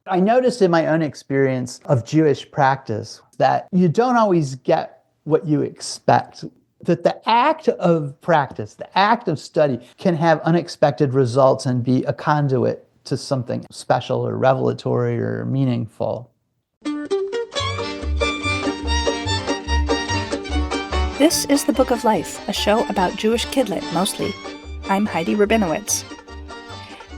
I noticed in my own experience of Jewish practice that you don't always get what you expect. That the act of practice, the act of study, can have unexpected results and be a conduit to something special or revelatory or meaningful. This is The Book of Life, a show about Jewish kidlit, mostly. I'm Heidi Rabinowitz.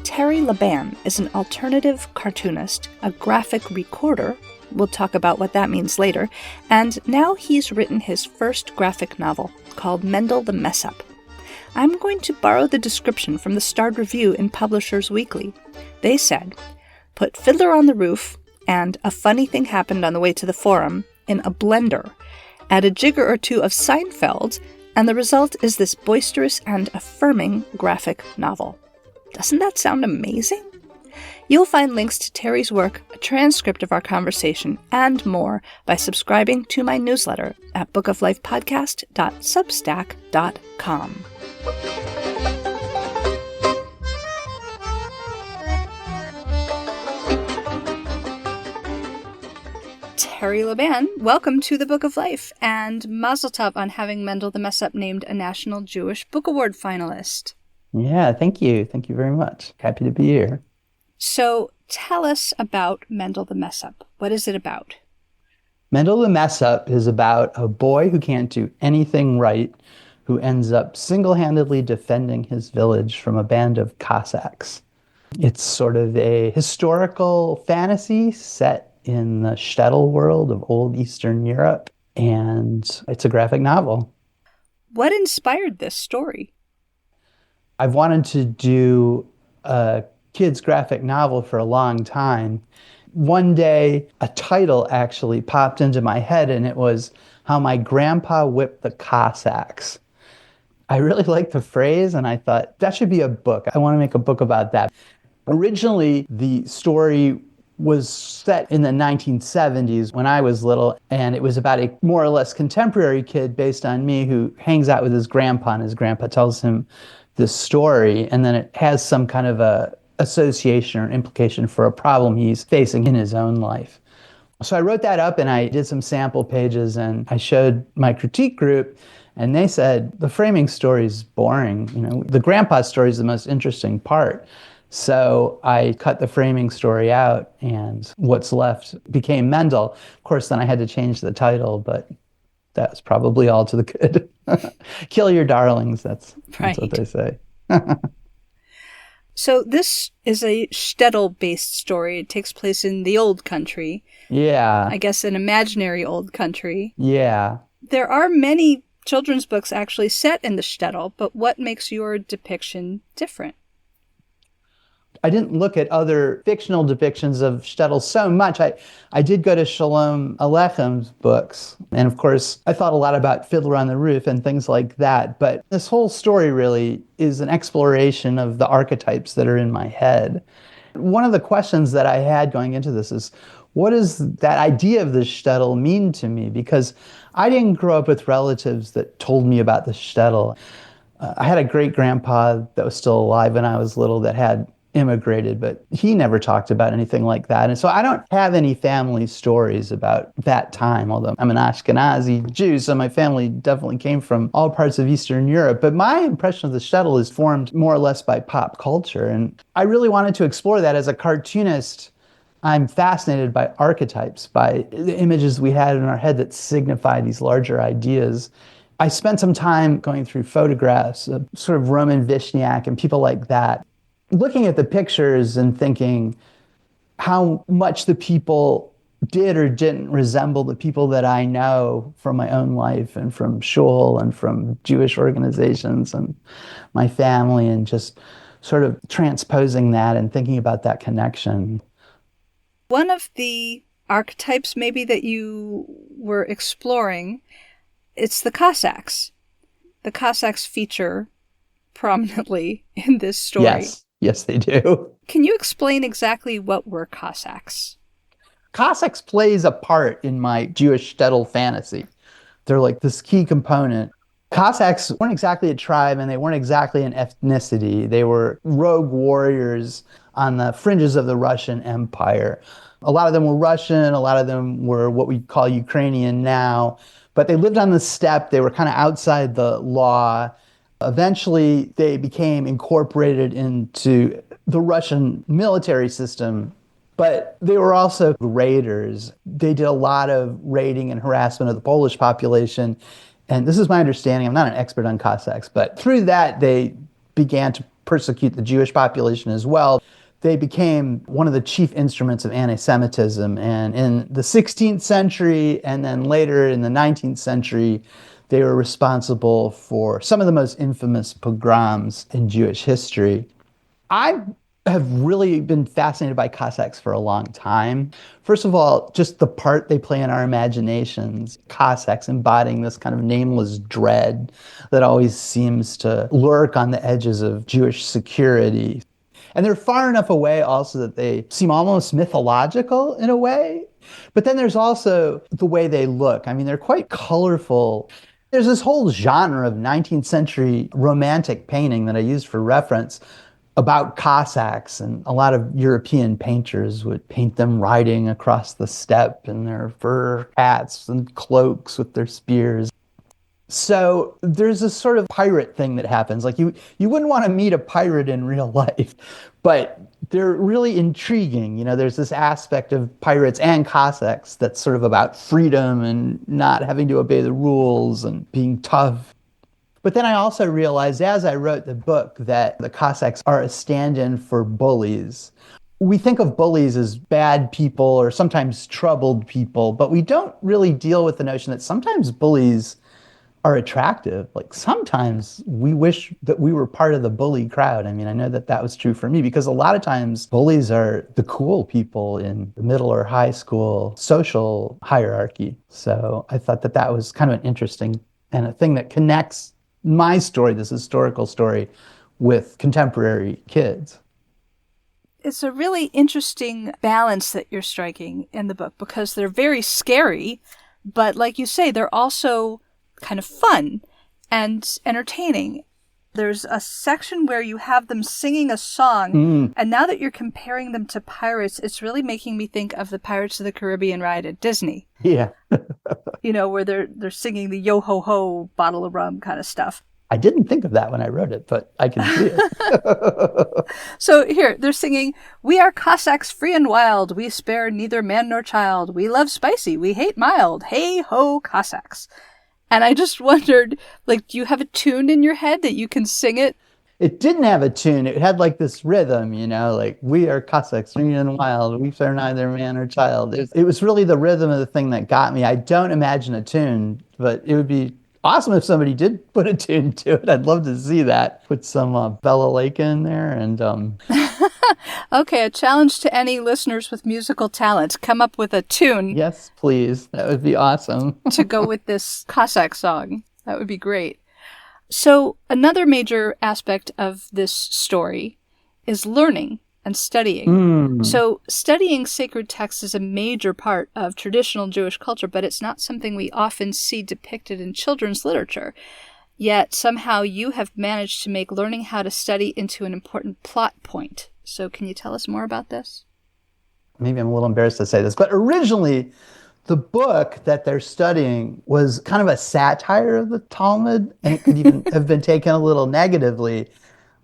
Terry LaBan is an alternative cartoonist, a graphic recorder, we'll talk about what that means later, and now he's written his first graphic novel, called Mendel the Mess-Up. I'm going to borrow the description from the starred review in Publishers Weekly. They said, "Put Fiddler on the roof and A Funny Thing Happened on the Way to the Forum in a blender, add a jigger or two of Seinfeld, and the result is this boisterous and affirming graphic novel." Doesn't that sound amazing? You'll find links to Terry's work, a transcript of our conversation, and more by subscribing to my newsletter at bookoflifepodcast.substack.com. Terry LaBan, welcome to the Book of Life, and Mazel Tov on having Mendel the Mess-Up named a National Jewish Book Award finalist. Yeah, thank you. Thank you very much. Happy to be here. So tell us about Mendel the Mess-Up. What is it about? Mendel the Mess-Up is about a boy who can't do anything right, who ends up single-handedly defending his village from a band of Cossacks. It's sort of a historical fantasy set in the shtetl world of old Eastern Europe, and it's a graphic novel. What inspired this story? I've wanted to do a kid's graphic novel for a long time. One day, a title actually popped into my head, and it was How My Grandpa Whipped the Cossacks. I really liked the phrase, and I thought, that should be a book. I want to make a book about that. Originally, the story was set in the 1970s when I was little, and it was about a more or less contemporary kid based on me who hangs out with his grandpa, and his grandpa tells him this story, and then it has some kind of a association or implication for a problem he's facing in his own life. So I wrote that up and I did some sample pages and I showed my critique group, and they said, the framing story is boring. The grandpa story is the most interesting part. So I cut the framing story out and what's left became Mendel. Of course, then I had to change the title, but that was probably all to the good. Kill your darlings, that's what they say. So this is a shtetl-based story. It takes place in the old country. Yeah. I guess an imaginary old country. Yeah. There are many children's books actually set in the shtetl, but what makes your depiction different? I didn't look at other fictional depictions of shtetl so much. I did go to Shalom Aleichem's books. And of course, I thought a lot about Fiddler on the Roof and things like that. But this whole story really is an exploration of the archetypes that are in my head. One of the questions that I had going into this is, what does that idea of the shtetl mean to me? Because I didn't grow up with relatives that told me about the shtetl. I had a great-grandpa that was still alive when I was little that had immigrated, but he never talked about anything like that. And so I don't have any family stories about that time, although I'm an Ashkenazi Jew, so my family definitely came from all parts of Eastern Europe. But my impression of the shtetl is formed more or less by pop culture. And I really wanted to explore that. As a cartoonist, I'm fascinated by archetypes, by the images we had in our head that signify these larger ideas. I spent some time going through photographs of sort of Roman Vishniac and people like that, looking at the pictures and thinking how much the people did or didn't resemble the people that I know from my own life and from shul and from Jewish organizations and my family, and just sort of transposing that and thinking about that connection. One of the archetypes maybe that you were exploring, it's the Cossacks. The Cossacks feature prominently in this story. Yes, they do. Can you explain exactly what were Cossacks? Cossacks plays a part in my Jewish shtetl fantasy. They're like this key component. Cossacks weren't exactly a tribe and they weren't exactly an ethnicity. They were rogue warriors on the fringes of the Russian Empire. A lot of them were Russian, a lot of them were what we call Ukrainian now, but they lived on the steppe. They were kind of outside the law. Eventually, they became incorporated into the Russian military system, but they were also raiders. They did a lot of raiding and harassment of the Polish population. And this is my understanding. I'm not an expert on Cossacks, but through that, they began to persecute the Jewish population as well. They became one of the chief instruments of anti-Semitism. And in the 16th century, and then later in the 19th century, they were responsible for some of the most infamous pogroms in Jewish history. I have really been fascinated by Cossacks for a long time. First of all, just the part they play in our imaginations. Cossacks embodying this kind of nameless dread that always seems to lurk on the edges of Jewish security. And they're far enough away also that they seem almost mythological in a way. But then there's also the way they look. I mean, they're quite colorful. There's this whole genre of 19th century romantic painting that I used for reference about Cossacks, and a lot of European painters would paint them riding across the steppe in their fur hats and cloaks with their spears. So there's this sort of pirate thing that happens. Like you wouldn't want to meet a pirate in real life, but they're really intriguing. You know, there's this aspect of pirates and Cossacks that's sort of about freedom and not having to obey the rules and being tough. But then I also realized as I wrote the book that the Cossacks are a stand-in for bullies. We think of bullies as bad people or sometimes troubled people, but we don't really deal with the notion that sometimes bullies are attractive. Like sometimes we wish that we were part of the bully crowd. I mean, I know that that was true for me because a lot of times bullies are the cool people in the middle or high school social hierarchy. So I thought that that was kind of an interesting and a thing that connects my story, this historical story, with contemporary kids. It's a really interesting balance that you're striking in the book because they're very scary, but like you say, they're also kind of fun and entertaining. There's a section where you have them singing a song, and now that you're comparing them to pirates, it's really making me think of the Pirates of the Caribbean ride at Disney. Yeah. You know, where they're singing the yo-ho-ho bottle of rum kind of stuff. I didn't think of that when I wrote it, but I can see it. So here, they're singing, "We are Cossacks free and wild. We spare neither man nor child. We love spicy. We hate mild. Hey ho, Cossacks." And I just wondered, like, do you have a tune in your head that you can sing it? It didn't have a tune. It had like this rhythm, you know, like we are Cossacks, free and wild. We spare neither man or child. It was really the rhythm of the thing that got me. I don't imagine a tune, but it would be awesome if somebody did put a tune to it. I'd love to see that. Put some Bella Lake in there and... Okay, a challenge to any listeners with musical talent. Come up with a tune. Yes, please. That would be awesome. To go with this Cossack song. That would be great. So another major aspect of this story is learning and studying. So studying sacred texts is a major part of traditional Jewish culture, but it's not something we often see depicted in children's literature. Yet somehow you have managed to make learning how to study into an important plot point. So can you tell us more about this? Maybe I'm a little embarrassed to say this, but originally the book that they're studying was kind of a satire of the Talmud, and it could even have been taken a little negatively.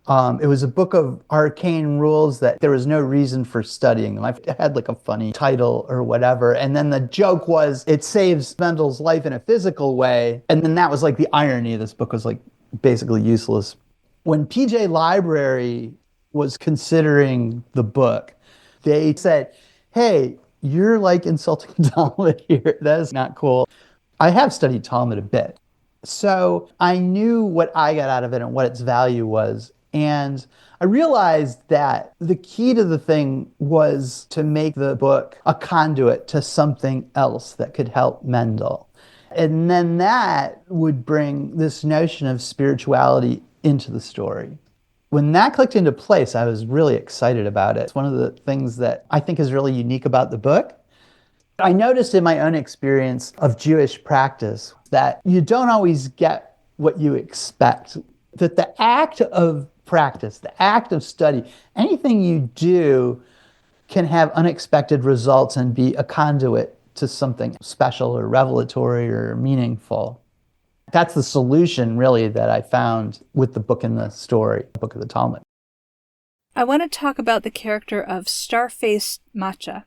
It was a book of arcane rules that there was no reason for studying them. I had like a funny title or whatever. And then the joke was it saves Mendel's life in a physical way. And then that was like the irony. This book was like basically useless. When PJ Library was considering the book, they said, hey, you're like insulting Talmud here. That is not cool. I have studied Talmud a bit. So I knew what I got out of it and what its value was. And I realized that the key to the thing was to make the book a conduit to something else that could help Mendel. And then that would bring this notion of spirituality into the story. When that clicked into place, I was really excited about it. It's one of the things that I think is really unique about the book. I noticed in my own experience of Jewish practice that you don't always get what you expect. That the act of practice, the act of study, anything you do can have unexpected results and be a conduit to something special or revelatory or meaningful. That's the solution, really, that I found with the book and the story, the Book of the Talmud. I want to talk about the character of Star-Faced Matcha.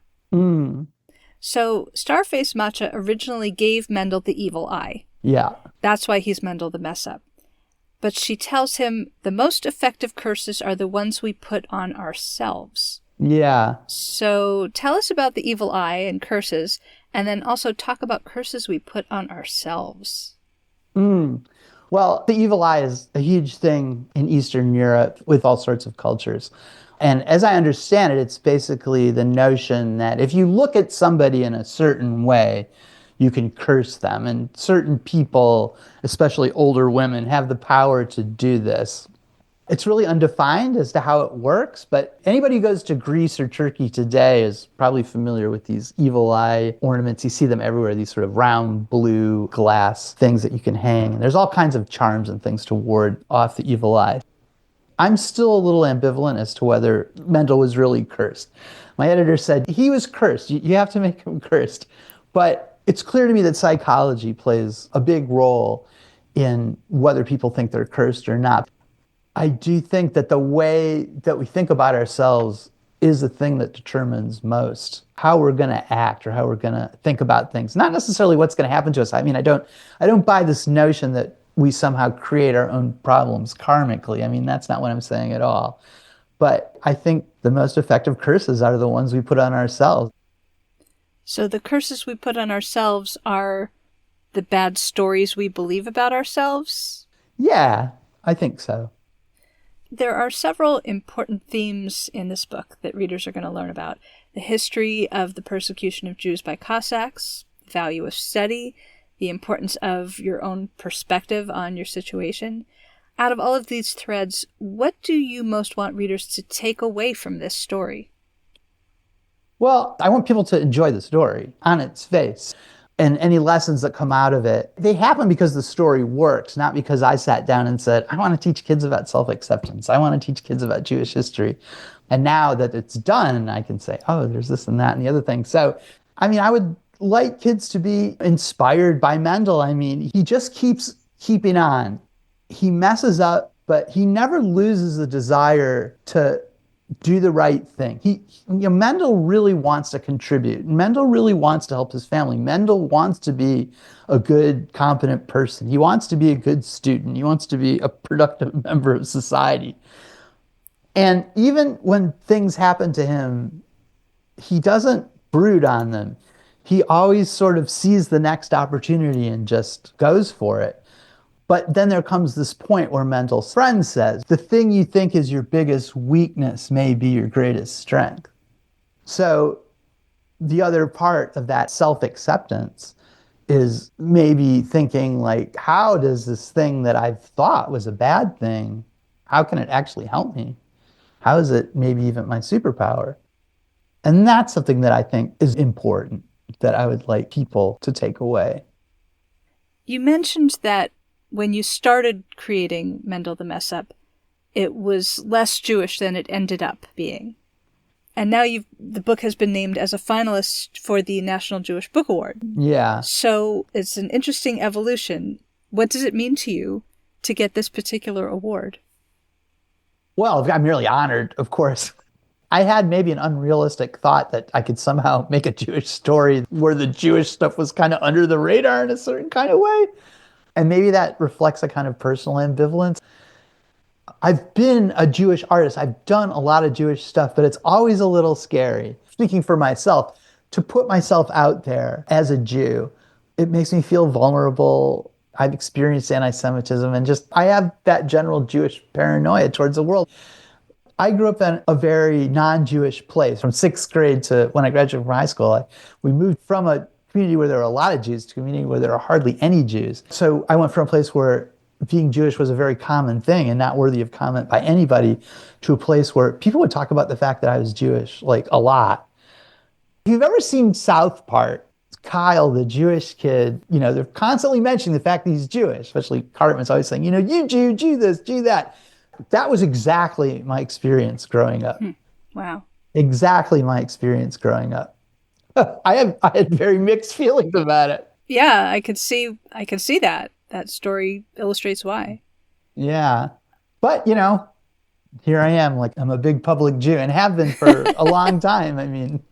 So, Star-Faced Matcha originally gave Mendel the evil eye. Yeah. That's why he's Mendel the Mess-Up. But she tells him the most effective curses are the ones we put on ourselves. Yeah. So tell us about the evil eye and curses, and then also talk about curses we put on ourselves. Well, the evil eye is a huge thing in Eastern Europe with all sorts of cultures. And as I understand it, it's basically the notion that if you look at somebody in a certain way, you can curse them. And certain people, especially older women, have the power to do this. It's really undefined as to how it works, but anybody who goes to Greece or Turkey today is probably familiar with these evil eye ornaments. You see them everywhere, these sort of round blue glass things that you can hang. And there's all kinds of charms and things to ward off the evil eye. I'm still a little ambivalent as to whether Mendel was really cursed. My editor said, he was cursed. You have to make him cursed. But it's clear to me that psychology plays a big role in whether people think they're cursed or not. I do think that the way that we think about ourselves is the thing that determines most how we're going to act or how we're going to think about things. Not necessarily what's going to happen to us. I mean, I don't buy this notion that we somehow create our own problems karmically. I mean, that's not what I'm saying at all. But I think the most effective curses are the ones we put on ourselves. So the curses we put on ourselves are the bad stories we believe about ourselves? Yeah, I think so. There are several important themes in this book that readers are going to learn about. The history of the persecution of Jews by Cossacks, the value of study, the importance of your own perspective on your situation. Out of all of these threads, what do you most want readers to take away from this story? Well, I want people to enjoy the story on its face. And any lessons that come out of it, they happen because the story works, not because I sat down and said, I want to teach kids about self-acceptance. I want to teach kids about Jewish history. And now that it's done, I can say, oh, there's this and that and the other thing. So, I mean, I would like kids to be inspired by Mendel. I mean, he just keeps keeping on. He messes up, but he never loses the desire to do the right thing. Mendel really wants to contribute. Mendel really wants to help his family. Mendel wants to be a good, competent person. He wants to be a good student. He wants to be a productive member of society. And even when things happen to him, he doesn't brood on them. He always sort of sees the next opportunity and just goes for it. But then there comes this point where Mendel's friend says, the thing you think is your biggest weakness may be your greatest strength. So the other part of that self-acceptance is maybe thinking like, how does this thing that I've thought was a bad thing, how can it actually help me? How is it maybe even my superpower? And that's something that I think is important, that I would like people to take away. You mentioned that when you started creating Mendel the Mess-Up, it was less Jewish than it ended up being. And now the book has been named as a finalist for the National Jewish Book Award. Yeah. So it's an interesting evolution. What does it mean to you to get this particular award? Well, I'm really honored, of course. I had maybe an unrealistic thought that I could somehow make a Jewish story where the Jewish stuff was kind of under the radar in a certain kind of way. And maybe that reflects a kind of personal ambivalence. I've been a Jewish artist. I've done a lot of Jewish stuff, but it's always a little scary. Speaking for myself, to put myself out there as a Jew, it makes me feel vulnerable. I've experienced anti-Semitism and I have that general Jewish paranoia towards the world. I grew up in a very non-Jewish place. From 6th grade to when I graduated from high school, we moved from a community where there were a lot of Jews to a community where there are hardly any Jews. So I went from a place where being Jewish was a very common thing and not worthy of comment by anybody to a place where people would talk about the fact that I was Jewish, like a lot. If you've ever seen South Park, Kyle, the Jewish kid, they're constantly mentioning the fact that he's Jewish, especially Cartman's always saying, you Jew, Jew this, Jew that. That was exactly my experience growing up. Hmm. Wow. Exactly my experience growing up. I had very mixed feelings about it. Yeah, I could see that. That story illustrates why. Yeah. But, here I am, like I'm a big public Jew and have been for a long time. I mean,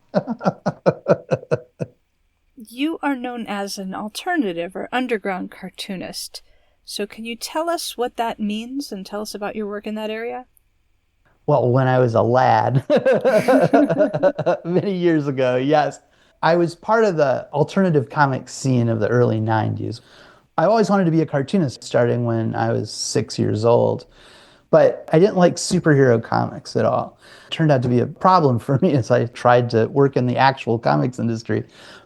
You are known as an alternative or underground cartoonist. So can you tell us what that means and tell us about your work in that area? well, when I was a lad, many years ago, yes, I was part of the alternative comic scene of the early 90s. I always wanted to be a cartoonist starting when I was 6 years old. But I didn't like superhero comics at all. It turned out to be a problem for me as I tried to work in the actual comics industry.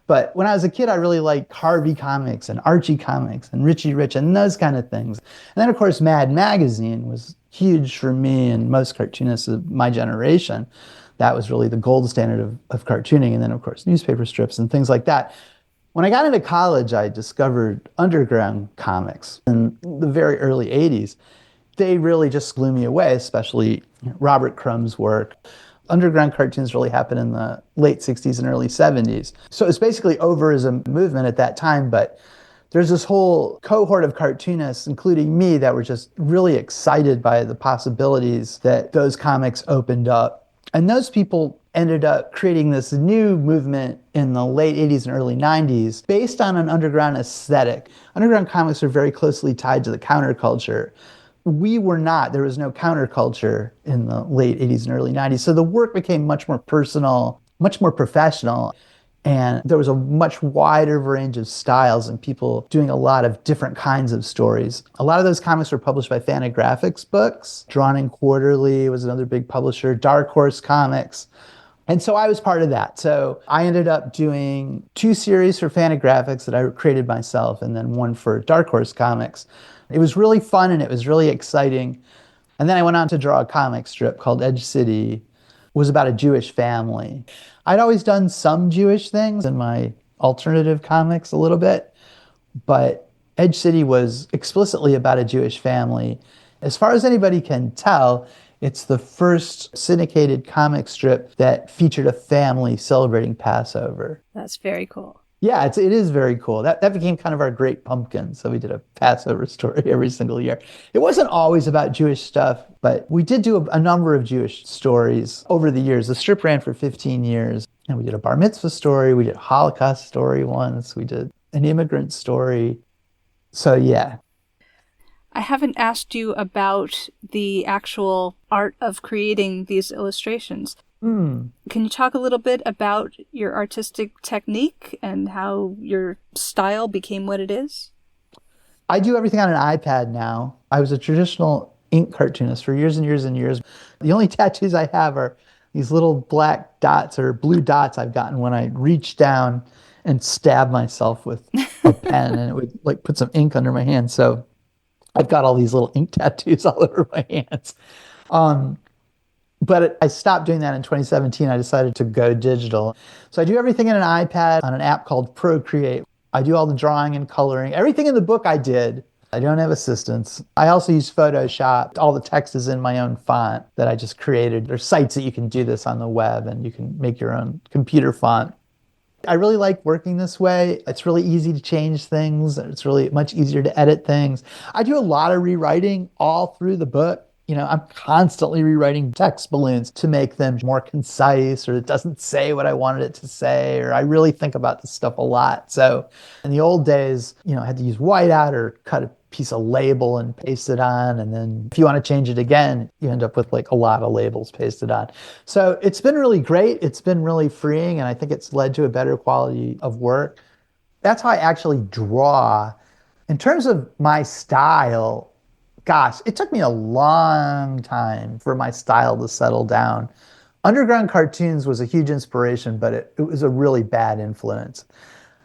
But when I was a kid, I really liked Harvey comics and Archie comics and Richie Rich and those kind of things. And then, of course, Mad Magazine was huge for me and most cartoonists of my generation. That was really the gold standard of cartooning. And then, of course, newspaper strips and things like that. When I got into college, I discovered underground comics in the very early 80s. They really just blew me away, especially Robert Crumb's work. Underground cartoons really happened in the late 60s and early 70s. So it's basically over as a movement at that time, but there's this whole cohort of cartoonists, including me, that were just really excited by the possibilities that those comics opened up. And those people ended up creating this new movement in the late 80s and early 90s based on an underground aesthetic. Underground comics are very closely tied to the counterculture. We were not. There was no counterculture in the late 80s and early 90s. So the work became much more personal, much more professional. And there was a much wider range of styles and people doing a lot of different kinds of stories. A lot of those comics were published by Fantagraphics Books. Drawn in Quarterly was another big publisher. Dark Horse Comics. And so I was part of that. So I ended up doing 2 series for Fantagraphics that I created myself and then one for Dark Horse Comics. It was really fun and it was really exciting. And then I went on to draw a comic strip called Edge City. It was about a Jewish family. I'd always done some Jewish things in my alternative comics a little bit, but Edge City was explicitly about a Jewish family. As far as anybody can tell, it's the first syndicated comic strip that featured a family celebrating Passover. That's very cool. Yeah, it is very cool. That became kind of our great pumpkin. So we did a Passover story every single year. It wasn't always about Jewish stuff, but we did do a number of Jewish stories over the years. The strip ran for 15 years. And we did a bar mitzvah story. We did a Holocaust story once. We did an immigrant story. So yeah. I haven't asked you about the actual art of creating these illustrations. Can you talk a little bit about your artistic technique and how your style became what it is? I do everything on an iPad now. I was a traditional ink cartoonist for years and years and years. The only tattoos I have are these little black dots or blue dots I've gotten when I reach down and stab myself with a pen and it would like put some ink under my hand. So I've got all these little ink tattoos all over my hands. But I stopped doing that in 2017. I decided to go digital. So I do everything in an iPad on an app called Procreate. I do all the drawing and coloring. Everything in the book I did. I don't have assistants. I also use Photoshop. All the text is in my own font that I just created. There's sites that you can do this on the web and you can make your own computer font. I really like working this way. It's really easy to change things. It's really much easier to edit things. I do a lot of rewriting all through the book. I'm constantly rewriting text balloons to make them more concise, or it doesn't say what I wanted it to say, or I really think about this stuff a lot. So in the old days, I had to use whiteout or cut a piece of label and paste it on. And then if you want to change it again, you end up with like a lot of labels pasted on. So it's been really great. It's been really freeing. And I think it's led to a better quality of work. That's how I actually draw. In terms of my style, gosh, it took me a long time for my style to settle down. Underground cartoons was a huge inspiration, but it was a really bad influence.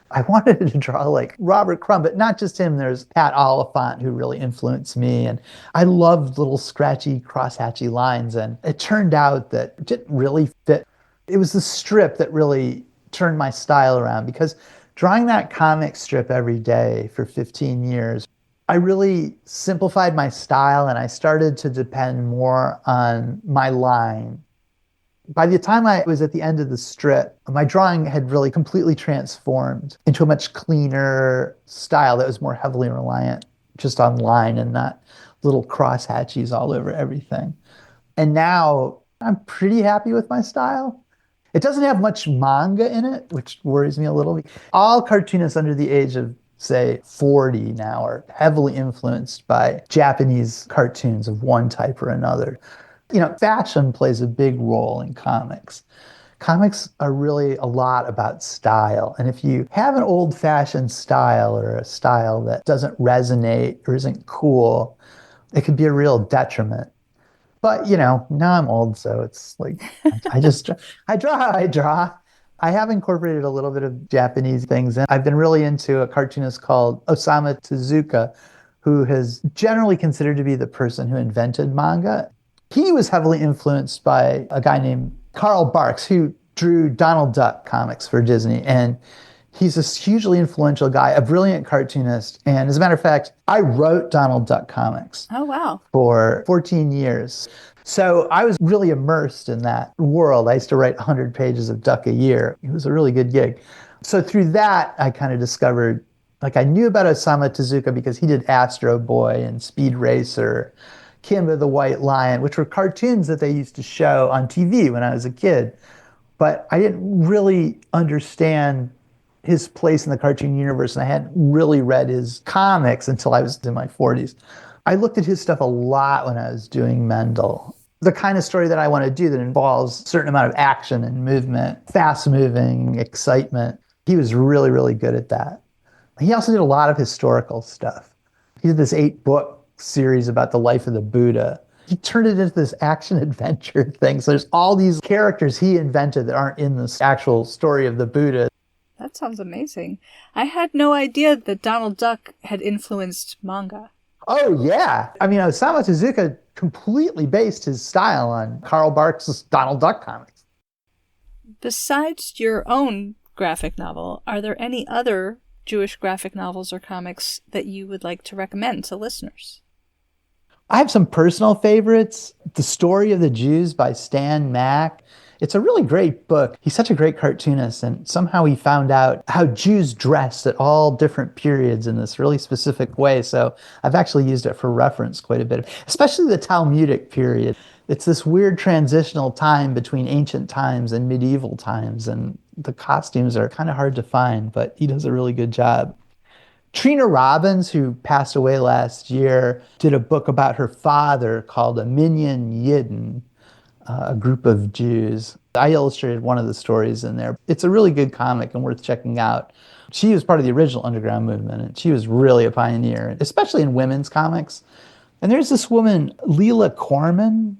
I wanted to draw like Robert Crumb, but not just him. There's Pat Oliphant, who really influenced me. And I loved little scratchy, crosshatchy lines. And it turned out that it didn't really fit. It was the strip that really turned my style around, because drawing that comic strip every day for 15 years, I really simplified my style and I started to depend more on my line. By the time I was at the end of the strip, my drawing had really completely transformed into a much cleaner style that was more heavily reliant just on line and not little crosshatches all over everything. And now I'm pretty happy with my style. It doesn't have much manga in it, which worries me a little. All cartoonists under the age of, say, 40 now are heavily influenced by Japanese cartoons of one type or another. Fashion plays a big role in comics. Comics are really a lot about style. And if you have an old-fashioned style or a style that doesn't resonate or isn't cool, it could be a real detriment. But, now I'm old, so it's like, I draw how I draw. I have incorporated a little bit of Japanese things in. I've been really into a cartoonist called Osamu Tezuka, who is generally considered to be the person who invented manga. He was heavily influenced by a guy named Carl Barks, who drew Donald Duck comics for Disney. And he's this hugely influential guy, a brilliant cartoonist. And as a matter of fact, I wrote Donald Duck comics. Oh, wow. For 14 years. So I was really immersed in that world. I used to write 100 pages of Duck a year. It was a really good gig. So through that, I kind of discovered, I knew about Osamu Tezuka because he did Astro Boy and Speed Racer, Kimba the White Lion, which were cartoons that they used to show on TV when I was a kid. But I didn't really understand his place in the cartoon universe, and I hadn't really read his comics until I was in my 40s. I looked at his stuff a lot when I was doing Mendel. The kind of story that I want to do that involves a certain amount of action and movement, fast-moving, excitement. He was really, really good at that. He also did a lot of historical stuff. He did this 8-book series about the life of the Buddha. He turned it into this action-adventure thing. So there's all these characters he invented that aren't in the actual story of the Buddha. That sounds amazing. I had no idea that Donald Duck had influenced manga. Oh, yeah. I mean, Osamu Tezuka completely based his style on Carl Barks' Donald Duck comics. Besides your own graphic novel, are there any other Jewish graphic novels or comics that you would like to recommend to listeners? I have some personal favorites. The Story of the Jews by Stan Mack. It's a really great book. He's such a great cartoonist, and somehow he found out how Jews dressed at all different periods in this really specific way. So I've actually used it for reference quite a bit, especially the Talmudic period. It's this weird transitional time between ancient times and medieval times, and the costumes are kind of hard to find, but he does a really good job. Trina Robbins, who passed away last year, did a book about her father called A Minyan Yidden, a group of Jews. I illustrated one of the stories in there. It's a really good comic and worth checking out. She was part of the original underground movement, and she was really a pioneer, especially in women's comics. And there's this woman, Leela Corman.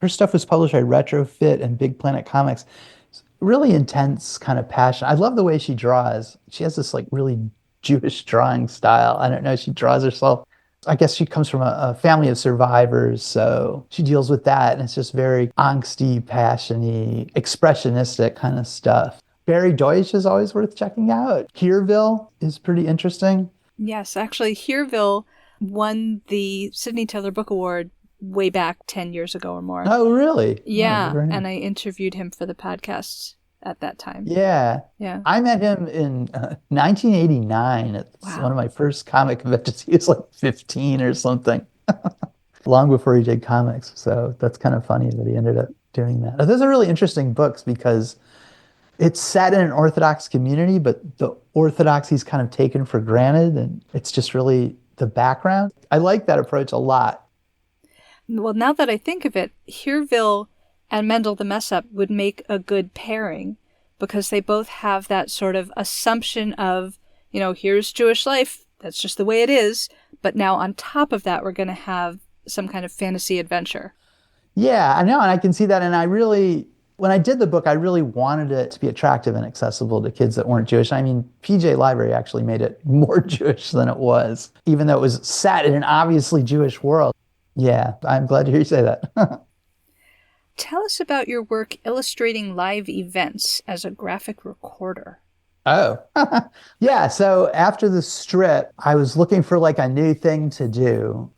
Her stuff was published by Retrofit and Big Planet Comics. It's really intense kind of passion. I love the way she draws. She has this really Jewish drawing style. I don't know, she draws herself. I guess she comes from a family of survivors, so she deals with that, and it's just very angsty, passion-y, expressionistic kind of stuff. Barry Deutsch is always worth checking out. Hereville is pretty interesting. Yes, actually, Hereville won the Sidney Taylor Book Award way back 10 years ago or more. Oh, really? Yeah, Oh, and I interviewed him for the podcast at that time. Yeah. I met him in 1989 at one of my first comic conventions. He was 15 or something, long before he did comics. So that's kind of funny that he ended up doing that. Those are really interesting books because it's set in an Orthodox community, but the Orthodoxy's kind of taken for granted, and it's just really the background. I like that approach a lot. Well, now that I think of it, Hereville and Mendel the Mess-Up would make a good pairing because they both have that sort of assumption of, here's Jewish life, that's just the way it is, but now on top of that, we're going to have some kind of fantasy adventure. Yeah, I know, and I can see that, and when I did the book, I really wanted it to be attractive and accessible to kids that weren't Jewish. I mean, PJ Library actually made it more Jewish than it was, even though it was set in an obviously Jewish world. Yeah, I'm glad to hear you say that. Tell us about your work illustrating live events as a graphic recorder. Oh, yeah. So after the strip, I was looking for like a new thing to do.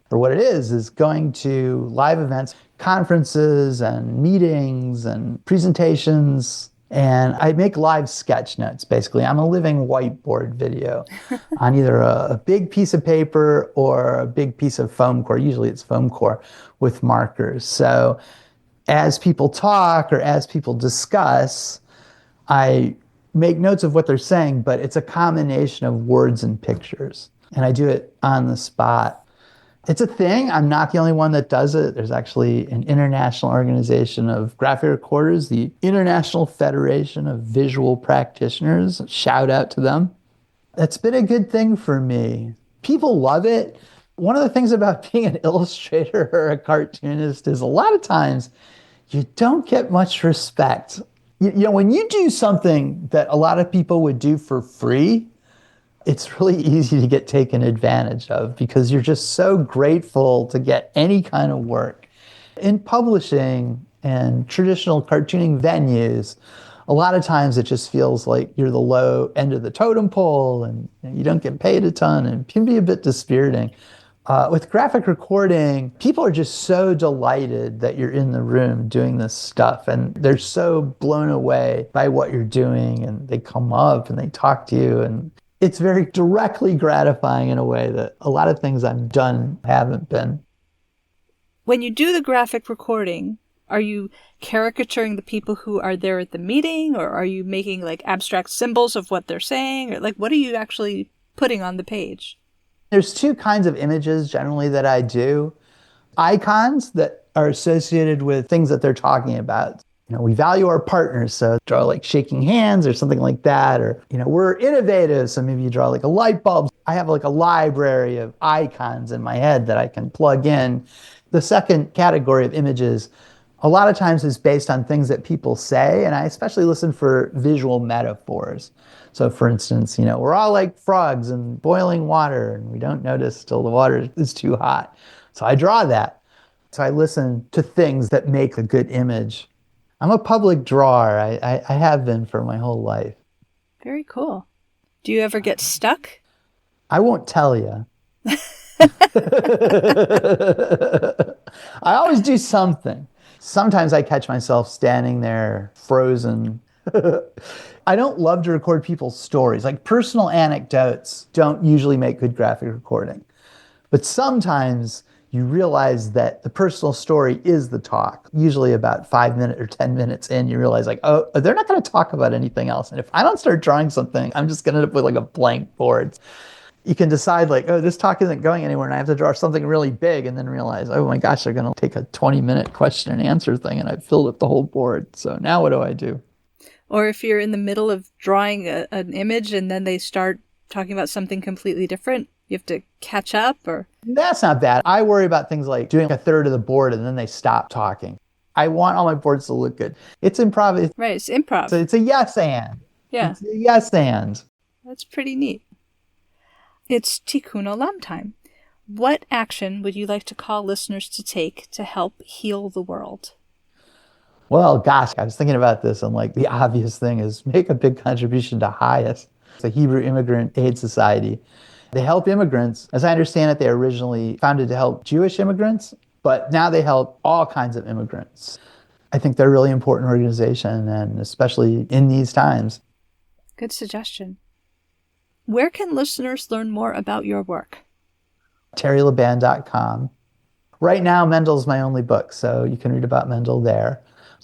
Or what it is going to live events, conferences and meetings and presentations. And I make live sketch notes, basically. I'm a living whiteboard video on either a big piece of paper or a big piece of foam core. Usually it's foam core with markers. So as people talk or as people discuss, I make notes of what they're saying, but it's a combination of words and pictures. And I do it on the spot. It's a thing. I'm not the only one that does it. There's actually an international organization of graphic recorders, the International Federation of Visual Practitioners. Shout out to them. That's been a good thing for me. People love it. One of the things about being an illustrator or a cartoonist is a lot of times you don't get much respect. When you do something that a lot of people would do for free, it's really easy to get taken advantage of because you're just so grateful to get any kind of work. In publishing and traditional cartooning venues, a lot of times it just feels like you're the low end of the totem pole and you don't get paid a ton and can be a bit dispiriting. With graphic recording, people are just so delighted that you're in the room doing this stuff, and they're so blown away by what you're doing, and they come up and they talk to you, and it's very directly gratifying in a way that a lot of things I've done haven't been. When you do the graphic recording, are you caricaturing the people who are there at the meeting, or are you making like abstract symbols of what they're saying, or like what are you actually putting on the page? There's two kinds of images generally that I do. Icons that are associated with things that they're talking about. We value our partners, so draw like shaking hands or something like that. Or, we're innovative, so maybe you draw like a light bulb. I have like a library of icons in my head that I can plug in. The second category of images a lot of times is based on things that people say, and I especially listen for visual metaphors. So for instance, we're all like frogs in boiling water, and we don't notice till the water is too hot. So I draw that. So I listen to things that make a good image. I'm a public drawer. I have been for my whole life. Very cool. Do you ever get stuck? I won't tell you. I always do something. Sometimes I catch myself standing there frozen. I don't love to record people's stories. Like personal anecdotes don't usually make good graphic recording. But sometimes you realize that the personal story is the talk. Usually about 5 minutes or 10 minutes in, you realize like, oh, they're not going to talk about anything else. And if I don't start drawing something, I'm just going to end up with like a blank board. You can decide like, oh, this talk isn't going anywhere and I have to draw something really big, and then realize, oh my gosh, they're going to take a 20-minute question and answer thing and I've filled up the whole board. So now what do I do? Or if you're in the middle of drawing an image and then they start talking about something completely different, you have to catch up, or? That's not bad. I worry about things like doing a third of the board and then they stop talking. I want all my boards to look good. It's improv. Right, it's improv. So it's a yes and. Yeah. It's a yes and. That's pretty neat. It's Tikkun Olam time. What action would you like to call listeners to take to help heal the world? Well, gosh, I was thinking about this, and like the obvious thing is make a big contribution to HIAS, the Hebrew Immigrant Aid Society. They help immigrants. As I understand it, they originally founded to help Jewish immigrants, but now they help all kinds of immigrants. I think they're a really important organization, and especially in these times. Good suggestion. Where can listeners learn more about your work? TerryLaBan.com. Right now, Mendel's my only book, so you can read about Mendel there.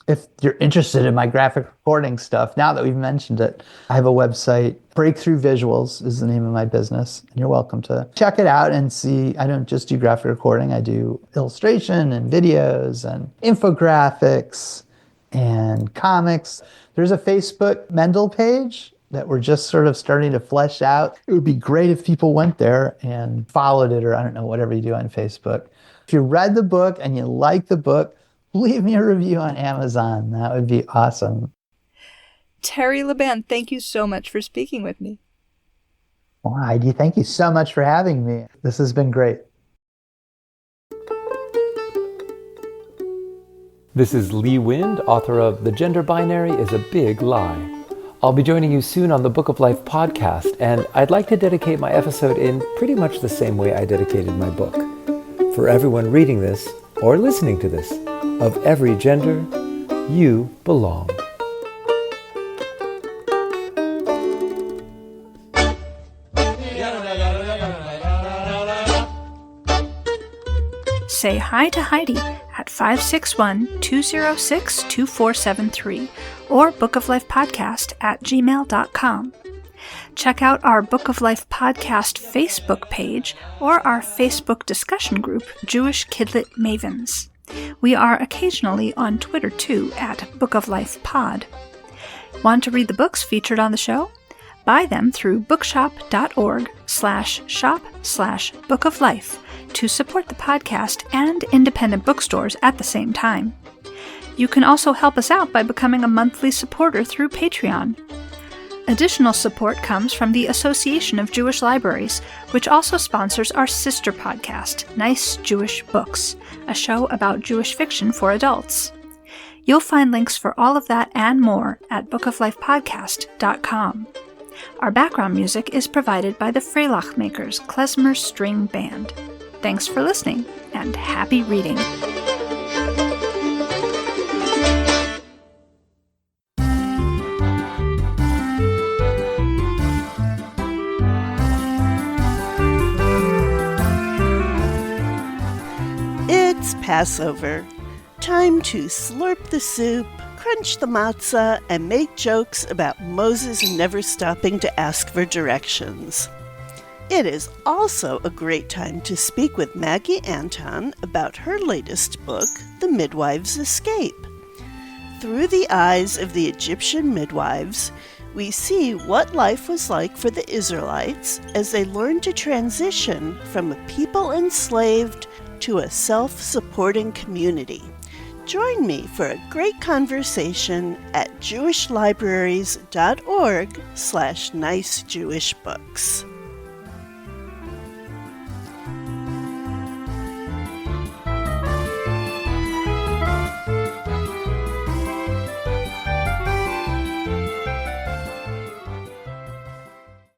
If you're interested in my graphic recording stuff, now that we've mentioned it, I have a website. Breakthrough Visuals is the name of my business, and you're welcome to check it out and see. I don't just do graphic recording. I do illustration and videos and infographics and comics. There's a Facebook Mendel page that we're just sort of starting to flesh out. It would be great if people went there and followed it, or I don't know, whatever you do on Facebook. If you read the book and you like the book, leave me a review on Amazon. That would be awesome. Terry LaBan, thank you so much for speaking with me. Well, Heidi, thank you so much for having me. This has been great. This is Lee Wind, author of The Gender Binary is a Big Lie. I'll be joining you soon on the Book of Life podcast, and I'd like to dedicate my episode in pretty much the same way I dedicated my book. For everyone reading this or listening to this, of every gender, you belong. Say hi to Heidi at 561-206-2473 or bookoflifepodcast@gmail.com. Check out our Book of Life podcast Facebook page or our Facebook discussion group, Jewish Kidlit Mavens. We are occasionally on Twitter too at Book of Life Pod. Want to read the books featured on the show? Buy them through bookshop.org/shop/bookoflife to support the podcast and independent bookstores at the same time. You can also help us out by becoming a monthly supporter through Patreon. Additional support comes from the Association of Jewish Libraries, which also sponsors our sister podcast, Nice Jewish Books, a show about Jewish fiction for adults. You'll find links for all of that and more at bookoflifepodcast.com. Our background music is provided by the Freilach Makers Klezmer String Band. Thanks for listening, and happy reading. It's Passover. Time to slurp the soup, crunch the matzah, and make jokes about Moses never stopping to ask for directions. It is also a great time to speak with Maggie Anton about her latest book, The Midwives' Escape. Through the eyes of the Egyptian midwives, we see what life was like for the Israelites as they learned to transition from a people enslaved to a self-supporting community. Join me for a great conversation at jewishlibraries.org/nicejewishbooks.